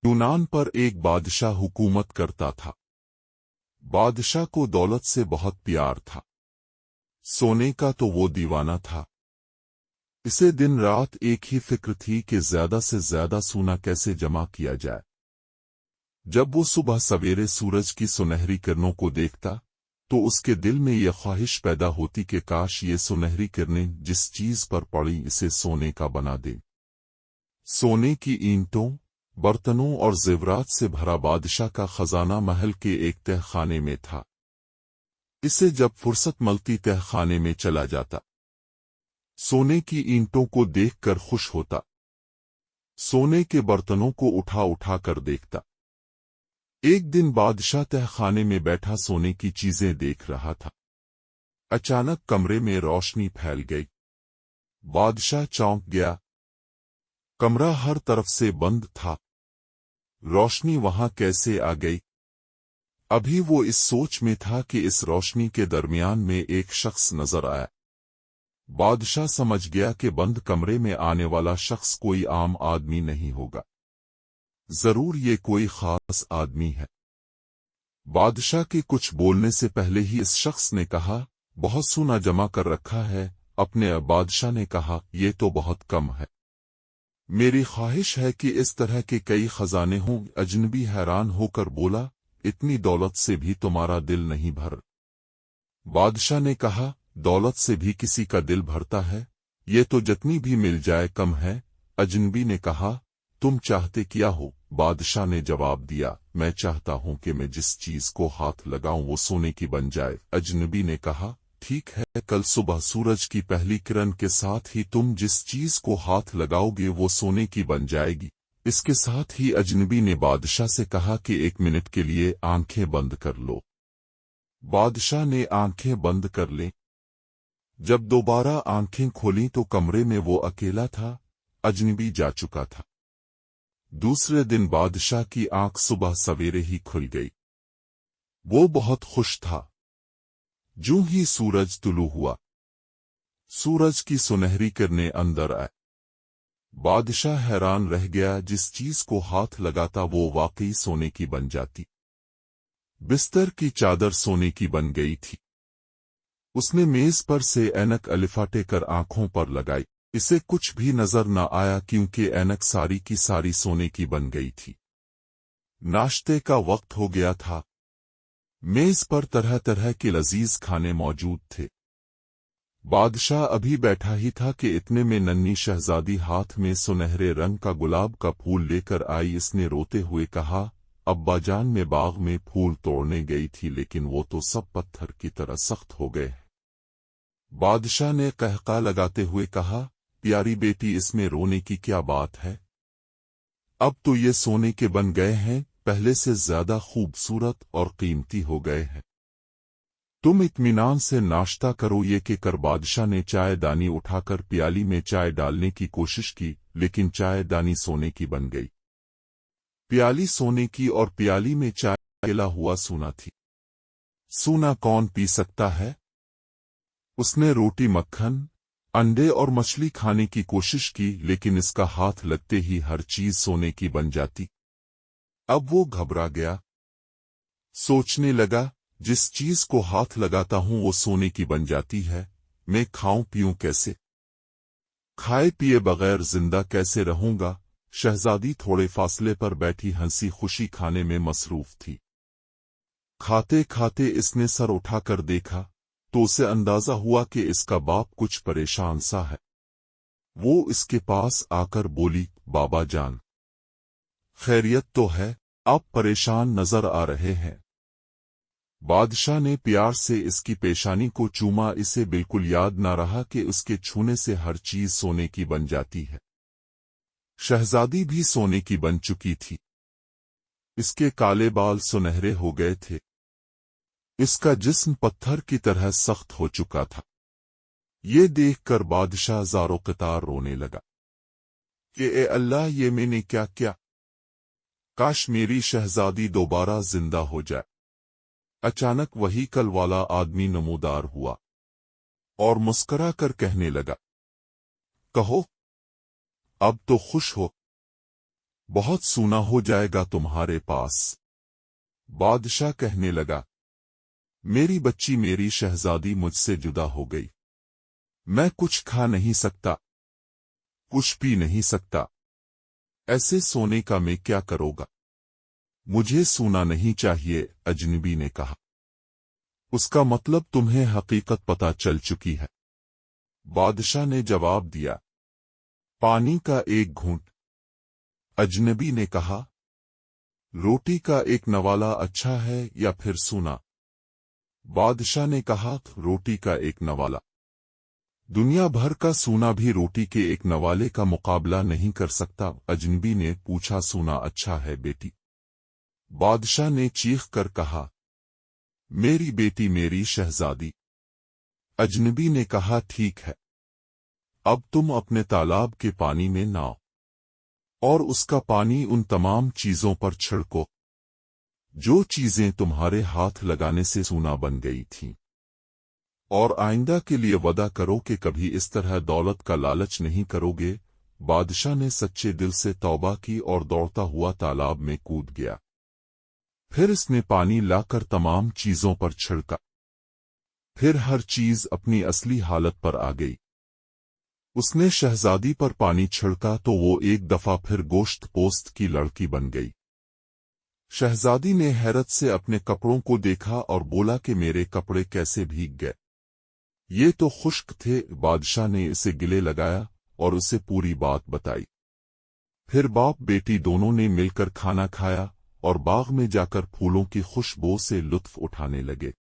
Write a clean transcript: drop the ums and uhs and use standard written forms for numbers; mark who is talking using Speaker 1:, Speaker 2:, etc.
Speaker 1: यूनान पर एक बादशाह हुकूमत करता था। बादशाह को दौलत से बहुत प्यार था। सोने का तो वो दीवाना था। इसे दिन रात एक ही फिक्र थी कि ज्यादा से ज्यादा सोना कैसे जमा किया जाए। जब वो सुबह सवेरे सूरज की सुनहरी किरणों को देखता तो उसके दिल में ये ख्वाहिश पैदा होती कि काश ये सुनहरी किरणें जिस चीज पर पड़ी इसे सोने का बना दे। सोने की ईंटों, बर्तनों और जेवरात से भरा बादशाह का खजाना महल के एक तहखाने में था। इसे जब फुर्सत मिलती तहखाने में चला जाता। सोने की ईंटों को देखकर खुश होता। सोने के बर्तनों को उठा उठा कर देखता। एक दिन बादशाह तहखाने में बैठा सोने की चीजें देख रहा था। अचानक कमरे में रोशनी फैल गई। बादशाह चौंक गया। कमरा हर तरफ से बंद था। रोशनी वहां कैसे आ गई? अभी वो इस सोच में था कि इस रोशनी के दरमियान में एक शख्स नजर आया। बादशाह समझ गया कि बंद कमरे में आने वाला शख्स कोई आम आदमी नहीं होगा। जरूर ये कोई खास आदमी है। बादशाह के कुछ बोलने से पहले ही इस शख्स ने कहा, बहुत सोना जमा कर रखा है। अपने बादशाह ने कहा, ये तो बहुत कम है। मेरी ख्वाहिश है कि इस तरह के कई खजाने हों। अजनबी हैरान होकर बोला, इतनी दौलत से भी तुम्हारा दिल नहीं भर? बादशाह ने कहा, दौलत से भी किसी का दिल भरता है? ये तो जितनी भी मिल जाए कम है। अजनबी ने कहा, तुम चाहते क्या हो? बादशाह ने जवाब दिया, मैं चाहता हूं कि मैं जिस चीज को हाथ लगाऊं वो सोने की बन जाए। अजनबी ने कहा, ठीक है, कल सुबह सूरज की पहली किरण के साथ ही तुम जिस चीज को हाथ लगाओगे वो सोने की बन जाएगी। इसके साथ ही अजनबी ने बादशाह से कहा कि 1 मिनट के लिए आंखें बंद कर लो। बादशाह ने आंखें बंद कर ली। जब दोबारा आंखें खोलीं तो कमरे में वो अकेला था। अजनबी जा चुका था। दूसरे दिन बादशाह की आंख सुबह सवेरे ही खुल गई। वो बहुत खुश था। जूं ही सूरज तुलू हुआ, सूरज की सुनहरी किरणें अंदर आए। बादशाह हैरान रह गया। जिस चीज को हाथ लगाता वो वाकई सोने की बन जाती। बिस्तर की चादर सोने की बन गई थी। उसने मेज पर से ऐनक लिफाटे कर आंखों पर लगाई। इसे कुछ भी नजर न आया क्योंकि ऐनक सारी की सारी सोने की बन गई थी। नाश्ते का वक्त हो गया था। मेज पर तरह तरह के लजीज खाने मौजूद थे। बादशाह अभी बैठा ही था कि इतने में नन्ही शहजादी हाथ में सुनहरे रंग का गुलाब का फूल लेकर आई। इसने रोते हुए कहा, अब्बा जान, मैं बाग में फूल तोड़ने गई थी लेकिन वो तो सब पत्थर की तरह सख्त हो गए। बादशाह ने कहका लगाते हुए कहा, प्यारी बेटी, इसमें रोने की क्या बात है? अब तो ये सोने के बन गए हैं, पहले से ज्यादा खूबसूरत और कीमती हो गए हैं। तुम इत्मीनान से नाश्ता करो। ये कहकर बादशाह ने चाय दानी उठाकर प्याली में चाय डालने की कोशिश की, लेकिन चाय दानी सोने की बन गई। प्याली सोने की और प्याली में चाय मिला हुआ सोना थी। सोना कौन पी सकता है? उसने रोटी, मक्खन, अंडे और मछली खाने की कोशिश की, लेकिन इसका हाथ लगते ही हर चीज सोने की बन जाती। अब वो घबरा गया। सोचने लगा, जिस चीज को हाथ लगाता हूं वो सोने की बन जाती है, मैं खाऊं पीऊं कैसे? खाए पिए बगैर जिंदा कैसे रहूंगा? शहजादी थोड़े फासले पर बैठी हंसी खुशी खाने में मसरूफ थी। खाते खाते इसने सर उठाकर देखा तो उसे अंदाजा हुआ कि इसका बाप कुछ परेशान सा है। वो इसके पास आकर बोली, बाबा जान, खैरियत तो है? आप परेशान नजर आ रहे हैं। बादशाह ने प्यार से इसकी पेशानी को चूमा। इसे बिल्कुल याद न रहा कि उसके छूने से हर चीज सोने की बन जाती है। शहजादी भी सोने की बन चुकी थी। इसके काले बाल सुनहरे हो गए थे। इसका जिस्म पत्थर की तरह सख्त हो चुका था। ये देखकर बादशाह ज़ारो क़तार रोने लगा कि ए अल्लाह, ये मैंने क्या किया? काश मेरी शहजादी दोबारा जिंदा हो जाए। अचानक वही कल वाला आदमी नमूदार हुआ और मुस्करा कर कहने लगा, कहो, अब तो खुश हो। बहुत सूना हो जाएगा तुम्हारे पास। बादशाह कहने लगा, मेरी बच्ची मेरी शहजादी मुझसे जुदा हो गई। मैं कुछ खा नहीं सकता, कुछ पी नहीं सकता। ऐसे सोने का मैं क्या करूँगा? मुझे सूना नहीं चाहिए, अजनबी ने कहा। उसका मतलब तुम्हें हकीकत पता चल चुकी है। बादशाह ने जवाब दिया, पानी का एक घूंट। अजनबी ने कहा, रोटी का एक नवाला अच्छा है या फिर सूना? बादशाह ने कहा, रोटी का एक नवाला। दुनिया भर का सूना भी रोटी के एक नवाले का मुकाबला नहीं कर सकता। अजनबी ने पूछा, सूना अच्छा है बेटी? बादशाह ने चीख कर कहा, मेरी बेटी मेरी शहजादी। अजनबी ने कहा, ठीक है, अब तुम अपने तालाब के पानी में नहाओ और उसका पानी उन तमाम चीजों पर छिड़को जो चीजें तुम्हारे हाथ लगाने से सूना बन गई थीं, और आइंदा के लिए वदा करो कि कभी इस तरह दौलत का लालच नहीं करोगे। बादशाह ने सच्चे दिल से तौबा की और दौड़ता हुआ तालाब में कूद गया। फिर इसने पानी लाकर तमाम चीजों पर छिड़का। फिर हर चीज अपनी असली हालत पर आ गई। उसने शहजादी पर पानी छिड़का तो वो एक दफा फिर गोश्त पोस्त की लड़की बन गई। शहजादी ने हैरत से अपने कपड़ों को देखा और बोला कि मेरे कपड़े कैसे भीग गए? ये तो खुश्क थे। बादशाह ने इसे गिले लगाया और उसे पूरी बात बताई। फिर बाप बेटी दोनों ने मिलकर खाना खाया और बाग में जाकर फूलों की खुशबू से लुत्फ उठाने लगे।